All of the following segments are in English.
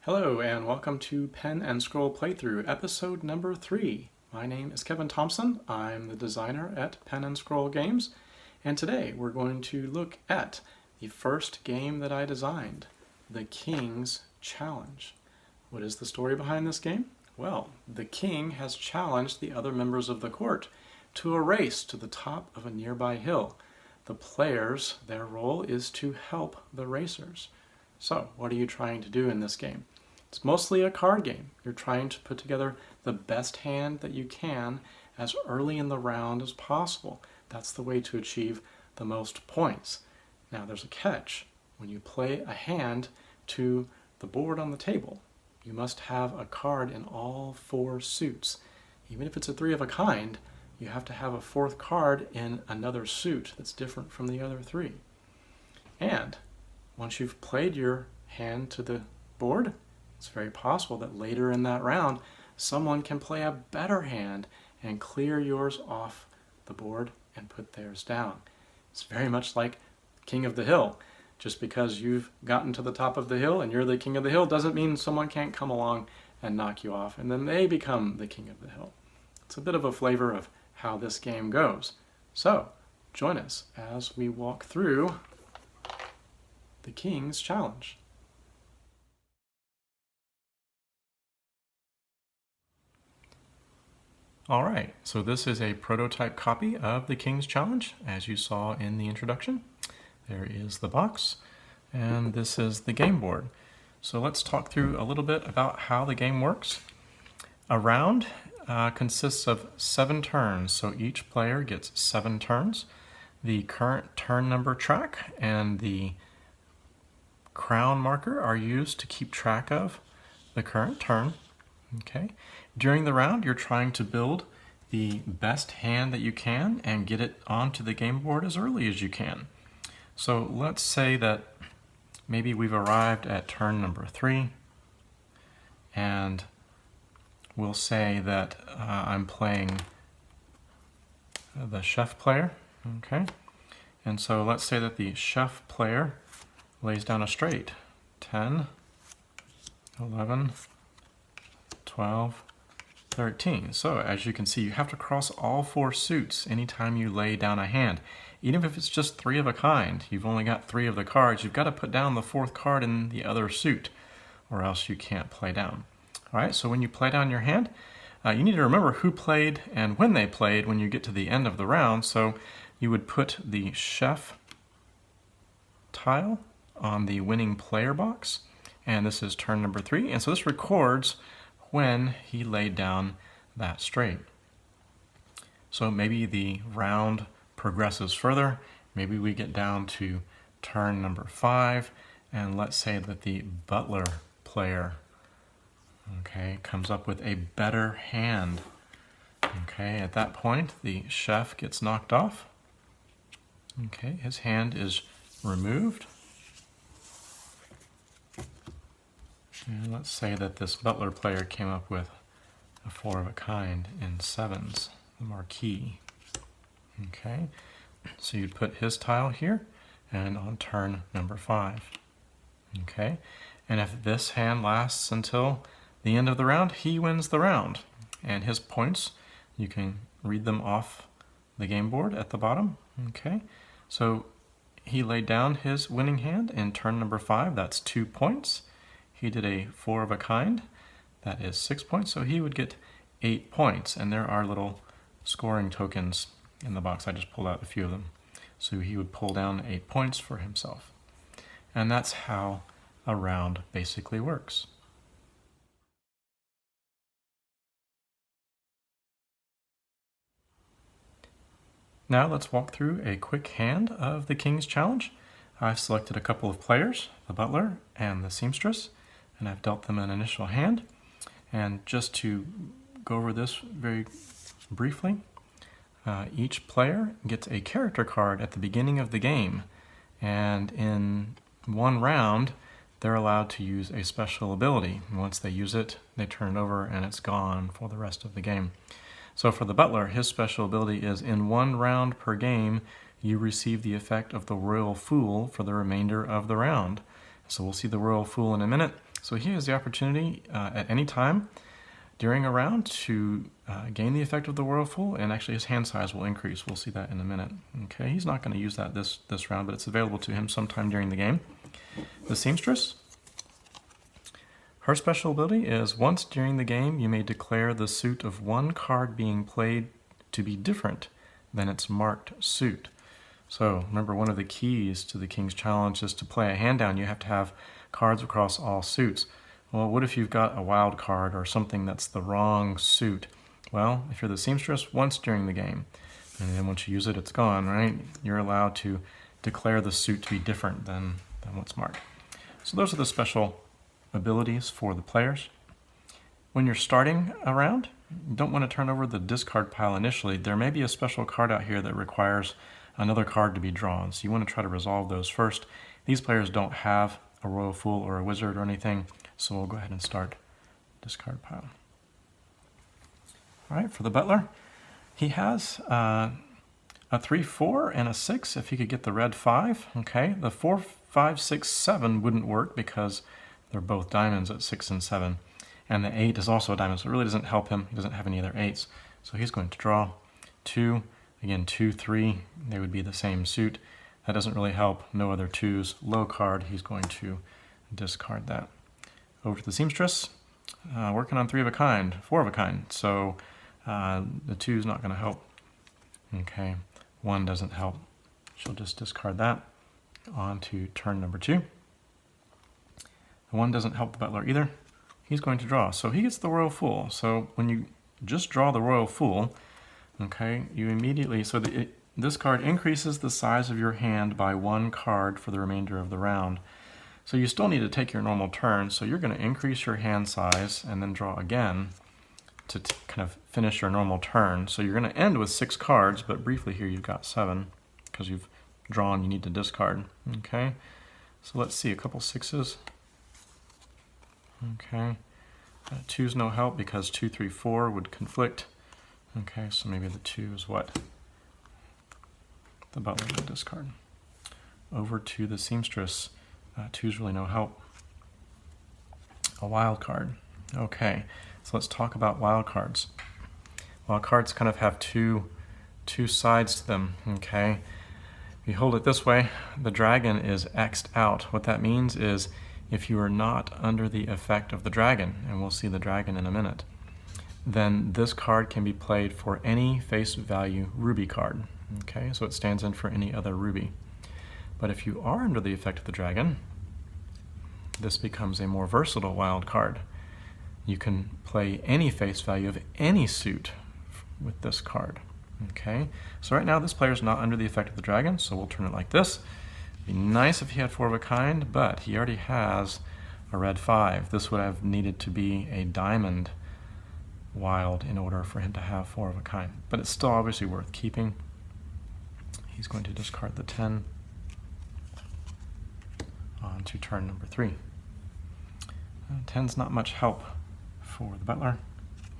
Hello and welcome to Pen and Scroll Playthrough, episode number 3. My name is Kevin Thompson. I'm the designer at Pen and Scroll Games, and today we're going to look at the first game that I designed, the King's Challenge. What is the story behind this game? Well, the king has challenged the other members of the court to a race to the top of a nearby hill. The players, their role is to help the racers. So, what are you trying to do in this game? It's mostly a card game. You're trying to put together the best hand that you can as early in the round as possible. That's the way to achieve the most points. Now, there's a catch. When you play a hand to the board on the table, you must have a card in all 4 suits. Even if it's a 3 of a kind, you have to have a 4th card in another suit that's different from the other 3. And once you've played your hand to the board, it's very possible that later in that round, someone can play a better hand and clear yours off the board and put theirs down. It's very much like King of the Hill. Just because you've gotten to the top of the hill and you're the king of the hill doesn't mean someone can't come along and knock you off and then they become the king of the hill. It's a bit of a flavor of how this game goes. So, join us as we walk through the King's Challenge. Alright, so this is a prototype copy of the King's Challenge, as you saw in the introduction. There is the box, and this is the game board. So let's talk through a little bit about how the game works. A round consists of 7 turns, so each player gets 7 turns. The current turn number track and the crown marker are used to keep track of the current turn. Okay. During the round, you're trying to build the best hand that you can and get it onto the game board as early as you can. So let's say that maybe we've arrived at turn number 3, and we'll say that I'm playing the chef player. Okay. And so let's say that the chef player lays down a straight. 10, 11, 12, 13. So as you can see, you have to cross all 4 suits anytime you lay down a hand. Even if it's just 3 of a kind, you've only got 3 of the cards, you've got to put down the 4th card in the other suit, or else you can't play down. Alright, so when you play down your hand, you need to remember who played and when they played when you get to the end of the round. So you would put the chef tile on the winning player box, and this is turn number 3, and so this records when he laid down that straight. So maybe the round progresses further, maybe we get down to turn number 5, and let's say that the butler player, okay, comes up with a better hand. Okay, at that point the chef gets knocked off. Okay, his hand is removed. And let's say that this butler player came up with a 4 of a kind in 7s, the marquee. Okay, so you'd put his tile here and on turn number 5. Okay, and if this hand lasts until the end of the round, he wins the round. And his points, you can read them off the game board at the bottom. Okay, so he laid down his winning hand in turn number 5, that's 2 points. He did a 4 of a kind, that is 6 points, so he would get 8 points. And there are little scoring tokens in the box. I just pulled out a few of them. So he would pull down 8 points for himself. And that's how a round basically works. Now let's walk through a quick hand of the King's Challenge. I've selected a couple of players, the butler and the seamstress, and I've dealt them an initial hand. And just to go over this very briefly, each player gets a character card at the beginning of the game, And in one round, they're allowed to use a special ability. And once they use it, they turn it over and it's gone for the rest of the game. So for the butler, his special ability is in 1 round per game, you receive the effect of the Royal Fool for the remainder of the round. So we'll see the Royal Fool in a minute. So he has the opportunity at any time during a round to gain the effect of the Royal Fool, and actually his hand size will increase. We'll see that in a minute. Okay, he's not going to use that this round, but it's available to him sometime during the game. The Seamstress, her special ability is once during the game, you may declare the suit of one card being played to be different than its marked suit. So remember, one of the keys to the King's Challenge is to play a hand down. You have to have cards across all suits. Well, what if you've got a wild card or something that's the wrong suit? Well, if you're the Seamstress, once during the game, and then once you use it, it's gone, right? You're allowed to declare the suit to be different than what's marked. So those are the special abilities for the players. When you're starting a round, you don't want to turn over the discard pile initially. There may be a special card out here that requires another card to be drawn, so you want to try to resolve those first. These players don't have a Royal Fool or a Wizard or anything, so we'll go ahead and start discard pile. All right, for the butler, he has a 3-4 and a 6 if he could get the red 5. Okay, the 4, 5, 6, 7 wouldn't work because they're both diamonds at 6 and 7. And the 8 is also a diamond, so it really doesn't help him. He doesn't have any other 8s. So he's going to draw 2. Again, 2, 3, they would be the same suit. That doesn't really help. No other 2s. Low card, he's going to discard that. Over to the Seamstress, working on 3 of a kind, 4 of a kind. So the 2 is not going to help. Okay, 1 doesn't help. She'll just discard that. On to turn number 2. The 1 doesn't help the butler either. He's going to draw. So he gets the Royal Fool. So when you just draw the Royal Fool, okay, you immediately, so this card increases the size of your hand by 1 card for the remainder of the round. So you still need to take your normal turn, so you're going to increase your hand size and then draw again to kind of finish your normal turn. So you're going to end with 6 cards, but briefly here you've got 7 because you've drawn, you need to discard. Okay, so let's see, a couple 6s. Okay, 2's no help because 2, 3, 4 would conflict. Okay, so maybe the 2 is what the butler will discard. Over to the Seamstress, 2's really no help. A wild card. Okay, so let's talk about wild cards. Wild cards kind of have two sides to them, okay? If you hold it this way, the dragon is X'd out. What that means is if you are not under the effect of the dragon, and we'll see the dragon in a minute, then this card can be played for any face value ruby card. Okay, so it stands in for any other ruby. But if you are under the effect of the dragon, this becomes a more versatile wild card. You can play any face value of any suit with this card. Okay, so right now this player is not under the effect of the dragon, so we'll turn it like this. It'd be nice if he had 4 of a kind, but he already has a red 5. This would have needed to be a diamond wild in order for him to have 4 of a kind, but it's still obviously worth keeping. He's going to discard the 10 on to turn number 3. 10's not much help for the butler.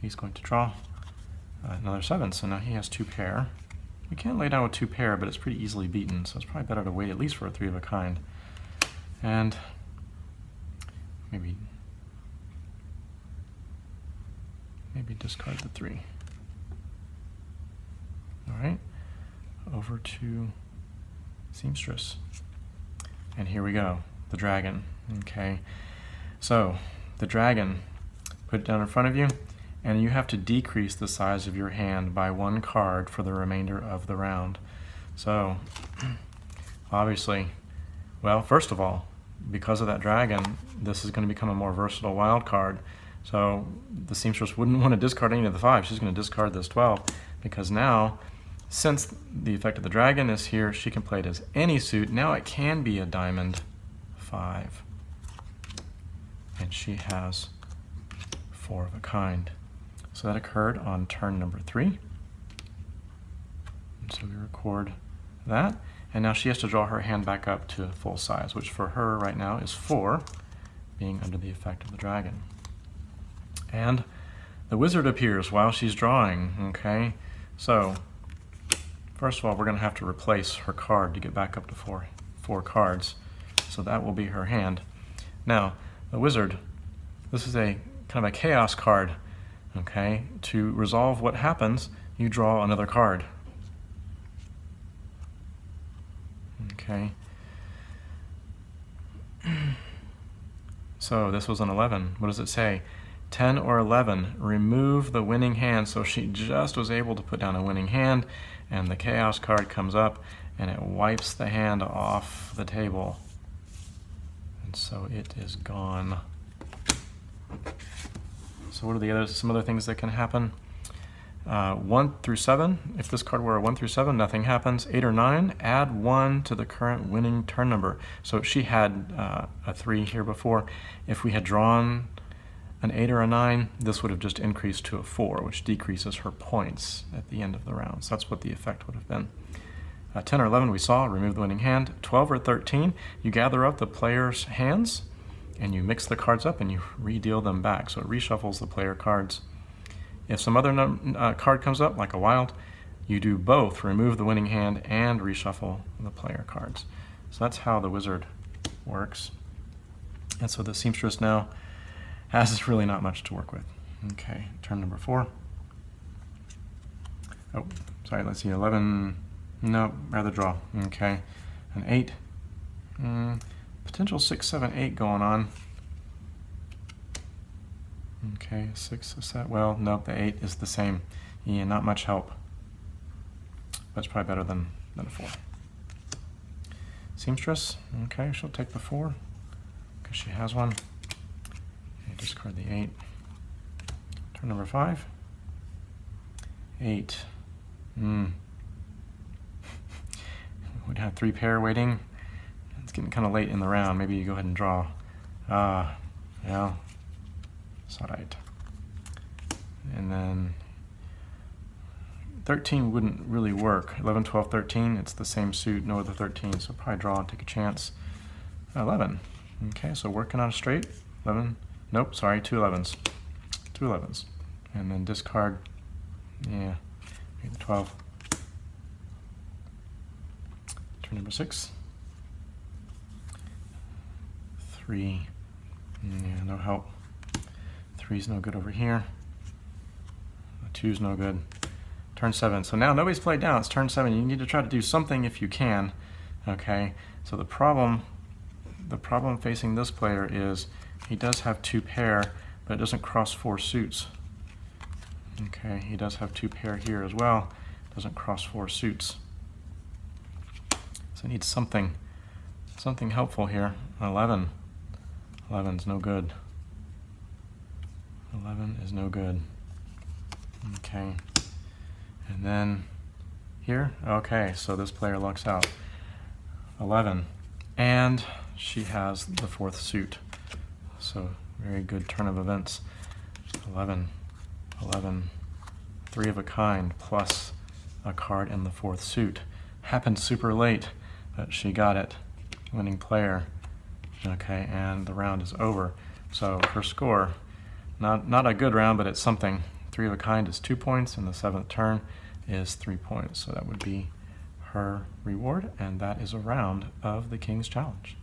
He's going to draw another 7, so now he has 2 pair. We can lay down with 2 pair, but it's pretty easily beaten, so it's probably better to wait at least for a 3 of a kind. And maybe discard the 3. All right, over to Seamstress. And here we go, the dragon. Okay, so the dragon, put it down in front of you, and you have to decrease the size of your hand by 1 card for the remainder of the round. So obviously, well, first of all, because of that dragon, this is going to become a more versatile wild card. So the Seamstress wouldn't want to discard any of the 5. She's going to discard this 12 because now, since the effect of the dragon is here, she can play it as any suit. Now it can be a diamond 5. And she has 4 of a kind. So that occurred on turn number 3. And so we record that. And now she has to draw her hand back up to full size, which for her right now is 4, being under the effect of the dragon. And the wizard appears while she's drawing, okay? So, first of all, we're going to have to replace her card to get back up to four cards. So that will be her hand. Now, the wizard, this is a kind of a chaos card, okay? To resolve what happens, you draw another card. Okay. So this was an 11. What does it say? 10 or 11, remove the winning hand. So she just was able to put down a winning hand, and the chaos card comes up and it wipes the hand off the table. And so it is gone. So what are some other things that can happen? 1 through 7, if this card were a 1 through 7, nothing happens. 8 or 9, add 1 to the current winning turn number. So she had a 3 here before. If we had drawn an 8 or a 9, this would have just increased to a 4, which decreases her points at the end of the round. So that's what the effect would have been. 10 or 11 we saw, remove the winning hand. 12 or 13, you gather up the player's hands and you mix the cards up and you re-deal them back. So it reshuffles the player cards. If some other card comes up, like a wild, you do both, remove the winning hand and reshuffle the player cards. So that's how the wizard works. And so the seamstress now has really not much to work with. Okay, turn number 4. Oh, sorry, let's see, 11, no, rather draw. Okay, an 8. Potential 6, 7, 8 going on. Okay, 6, 7, well, no, the 8 is the same. Yeah, not much help. That's probably better than a 4. Seamstress, okay, she'll take the 4, because she has one. Okay, discard the 8. Turn number 5. 8. We'd have 3 pair waiting. It's getting kind of late in the round. Maybe you go ahead and draw. Yeah. It's all right. And then 13 wouldn't really work. 11, 12, 13, it's the same suit, no other 13, so probably draw and take a chance. 11. Okay, so working on a straight. 11. Nope, sorry, 2 11s. 2 11s. And then discard. Yeah, maybe 12. Turn number 6. 3. Yeah, no help. 3's no good over here. 2's no good. Turn 7. So now nobody's played down. It's turn 7. You need to try to do something if you can. Okay. So the problem facing this player is he does have 2 pair, but it doesn't cross 4 suits. Okay. He does have 2 pair here as well. Doesn't cross 4 suits. So he needs something helpful here. 11. 11's no good. 11 is no good. Okay. And then here, okay, so this player lucks out. 11. And she has the 4th suit. So very good turn of events. 11. 11. 3 of a kind plus a card in the 4th suit. Happened super late, but she got it. Winning player. Okay, and the round is over. So her score, not a good round, but it's something. 3 of a kind is 2 points, and the 7th turn is 3 points. So that would be her reward, and that is a round of the King's Challenge.